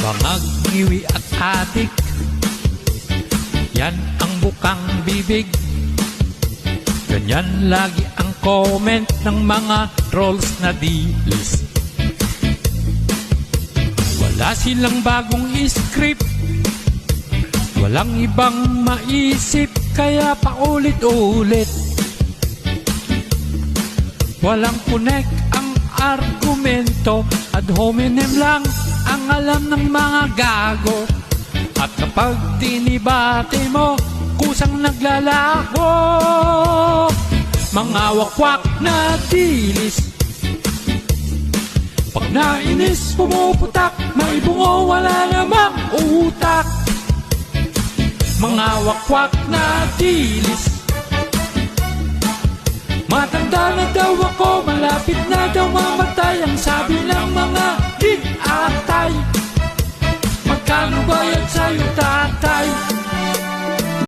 Mga ngiwi at adik, yan ang bukang bibig. Ganyan lagi ang comment ng mga trolls na dilis. Wala silang bagong script, walang ibang maisip, kaya paulit-ulit. Walang connect ang argumento, ad hominem lang ang alam ng mga gago. At kapag tinibate mo, kusang naglalaho. Mga wakwak na dilis, pag nainis, pumuputak, may bungo, wala namang utak. Mga wakwak na dilis, matanda na daw ako, malapit na daw mamatay, ang sabi ng mga di atay. Magkano bayad sa'yo, tatay?